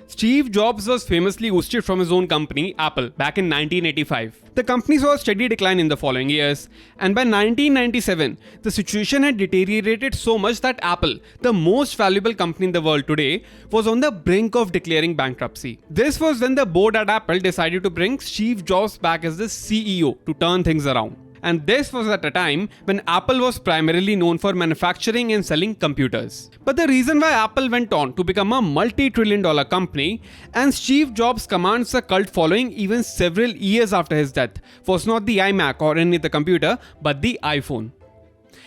Steve Jobs was famously ousted from his own company, Apple, back in 1985. The company saw a steady decline in the following years, and by 1997, the situation had deteriorated so much that Apple, the most valuable company in the world today, was on the brink of declaring bankruptcy. This was when the board at Apple decided to bring Steve Jobs back as the CEO to turn things around. And this was at a time when Apple was primarily known for manufacturing and selling computers. But the reason why Apple went on to become a multi-trillion-dollar company and Steve Jobs commands a cult following even several years after his death was not the iMac or any other computer, but the iPhone.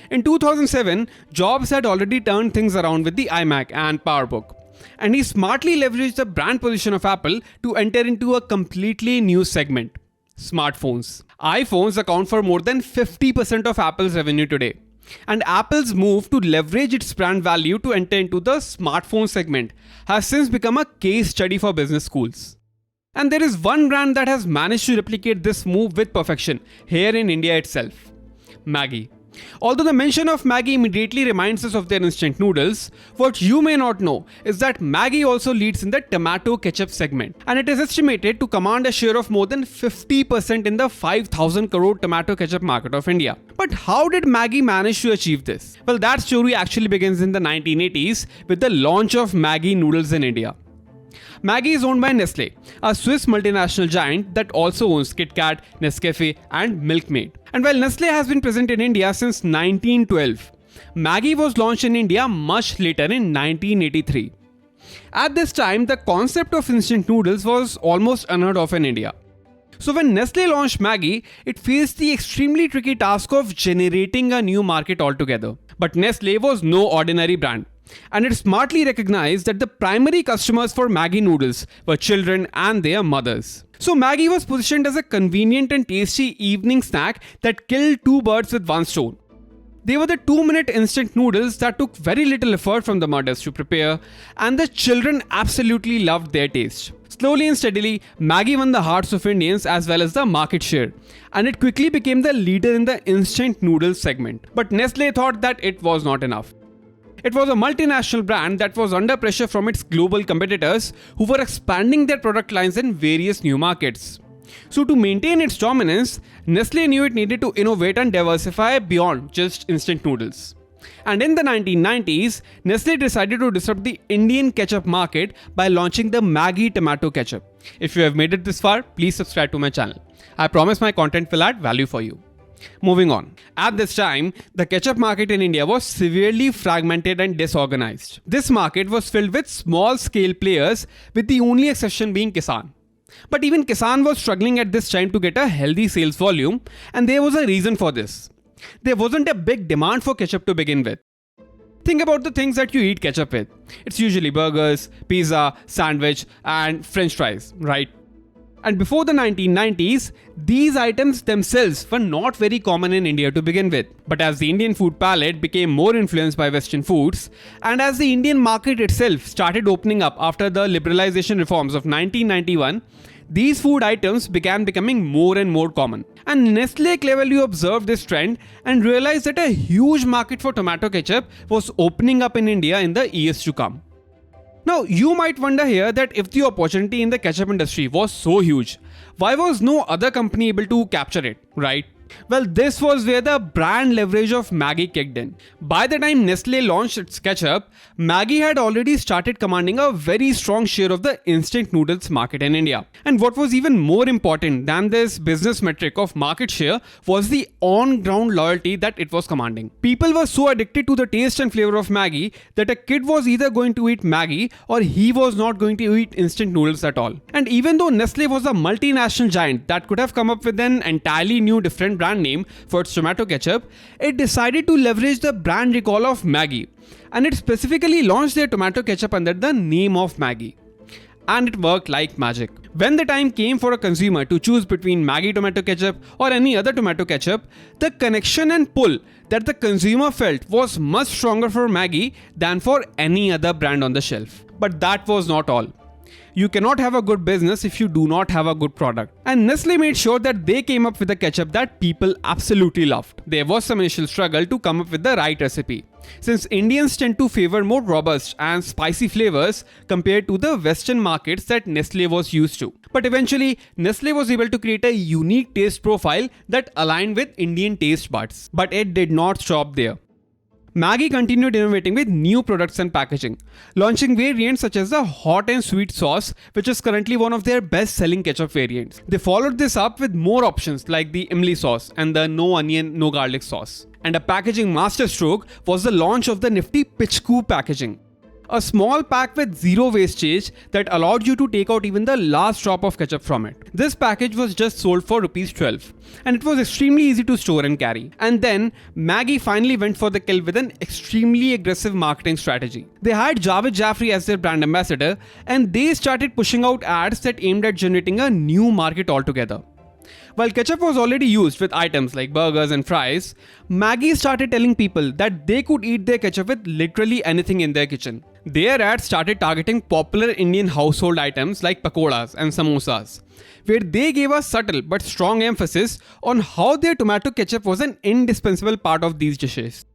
In 2007, Jobs had already turned things around with the iMac and PowerBook. And he smartly leveraged the brand position of Apple to enter into a completely new segment: smartphones. iPhones account for more than 50% of Apple's revenue today. And Apple's move to leverage its brand value to enter into the smartphone segment has since become a case study for business schools. And there is one brand that has managed to replicate this move with perfection here in India itself: Maggi. Although the mention of Maggi immediately reminds us of their instant noodles, what you may not know is that Maggi also leads in the tomato ketchup segment, and it is estimated to command a share of more than 50% in the 5,000 crore tomato ketchup market of India. But how did Maggi manage to achieve this? Well, that story actually begins in the 1980s with the launch of Maggi noodles in India. Maggi is owned by Nestle, a Swiss multinational giant that also owns Kit Kat, Nescafe and Milkmaid. And while Nestle has been present in India since 1912, Maggi was launched in India much later in 1983. At this time, the concept of instant noodles was almost unheard of in India. So when Nestle launched Maggi, it faced the extremely tricky task of generating a new market altogether. But Nestle was no ordinary brand, and it smartly recognized that the primary customers for Maggi noodles were children and their mothers. So Maggi was positioned as a convenient and tasty evening snack that killed two birds with one stone. They were the 2-minute instant noodles that took very little effort from the mothers to prepare, and the children absolutely loved their taste. Slowly and steadily, Maggi won the hearts of Indians as well as the market share, and it quickly became the leader in the instant noodles segment. But Nestle thought that it was not enough. It was a multinational brand that was under pressure from its global competitors who were expanding their product lines in various new markets. So to maintain its dominance, Nestle knew it needed to innovate and diversify beyond just instant noodles. And in the 1990s, Nestle decided to disrupt the Indian ketchup market by launching the Maggi tomato ketchup. If you have made it this far, please subscribe to my channel. I promise my content will add value for you. Moving on. At this time, the ketchup market in India was severely fragmented and disorganized. This market was filled with small-scale players, with the only exception being Kissan. But even Kissan was struggling at this time to get a healthy sales volume, and there was a reason for this. There wasn't a big demand for ketchup to begin with. Think about the things that you eat ketchup with. It's usually burgers, pizza, sandwich, and french fries, right? And before the 1990s, these items themselves were not very common in India to begin with. But as the Indian food palette became more influenced by Western foods, and as the Indian market itself started opening up after the liberalization reforms of 1991, these food items began becoming more and more common. And Nestle cleverly observed this trend and realized that a huge market for tomato ketchup was opening up in India in the years to come. Now, you might wonder here that if the opportunity in the ketchup industry was so huge, why was no other company able to capture it, right? Well, this was where the brand leverage of Maggi kicked in. By the time Nestle launched its ketchup, Maggi had already started commanding a very strong share of the instant noodles market in India. And what was even more important than this business metric of market share was the on-ground loyalty that it was commanding. People were so addicted to the taste and flavor of Maggi that a kid was either going to eat Maggi or he was not going to eat instant noodles at all. And even though Nestle was a multinational giant that could have come up with an entirely new different brand name for its tomato ketchup, it decided to leverage the brand recall of Maggi, and it specifically launched their tomato ketchup under the name of Maggi. And it worked like magic. When the time came for a consumer to choose between Maggi tomato ketchup or any other tomato ketchup, the connection and pull that the consumer felt was much stronger for Maggi than for any other brand on the shelf. But that was not all. You cannot have a good business if you do not have a good product. And Nestle made sure that they came up with a ketchup that people absolutely loved. There was some initial struggle to come up with the right recipe, since Indians tend to favor more robust and spicy flavors compared to the Western markets that Nestle was used to. But eventually, Nestle was able to create a unique taste profile that aligned with Indian taste buds. But it did not stop there. Maggi continued innovating with new products and packaging, launching variants such as the hot and sweet sauce, which is currently one of their best-selling ketchup variants. They followed this up with more options like the imli sauce and the no onion, no garlic sauce. And a packaging masterstroke was the launch of the nifty Pichkoo packaging, a small pack with zero wastage that allowed you to take out even the last drop of ketchup from it. This package was just sold for ₹12, and it was extremely easy to store and carry. And then Maggi finally went for the kill with an extremely aggressive marketing strategy. They hired Javed Jaffrey as their brand ambassador, and they started pushing out ads that aimed at generating a new market altogether. While ketchup was already used with items like burgers and fries, Maggi started telling people that they could eat their ketchup with literally anything in their kitchen. Their ads started targeting popular Indian household items like pakoras and samosas, where they gave a subtle but strong emphasis on how their tomato ketchup was an indispensable part of these dishes.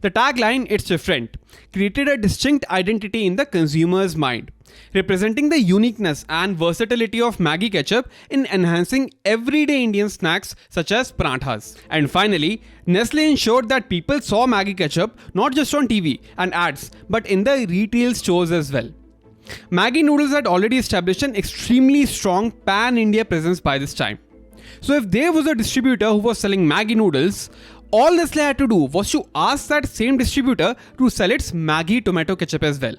The tagline, "It's different," created a distinct identity in the consumer's mind, representing the uniqueness and versatility of Maggi ketchup in enhancing everyday Indian snacks such as paranthas. And finally, Nestle ensured that people saw Maggi ketchup not just on TV and ads, but in the retail stores as well. Maggi noodles had already established an extremely strong pan-India presence by this time. So if there was a distributor who was selling Maggi noodles, all Nestle had to do was to ask that same distributor to sell its Maggi tomato ketchup as well.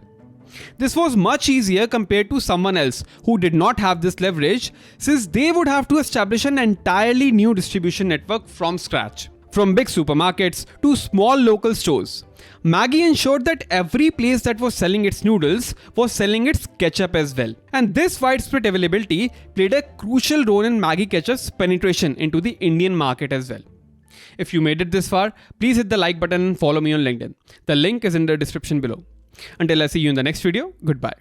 This was much easier compared to someone else who did not have this leverage, since they would have to establish an entirely new distribution network from scratch. From big supermarkets to small local stores, Maggi ensured that every place that was selling its noodles was selling its ketchup as well. And this widespread availability played a crucial role in Maggi ketchup's penetration into the Indian market as well. If you made it this far, please hit the like button and follow me on LinkedIn. The link is in the description below. Until I see you in the next video, goodbye.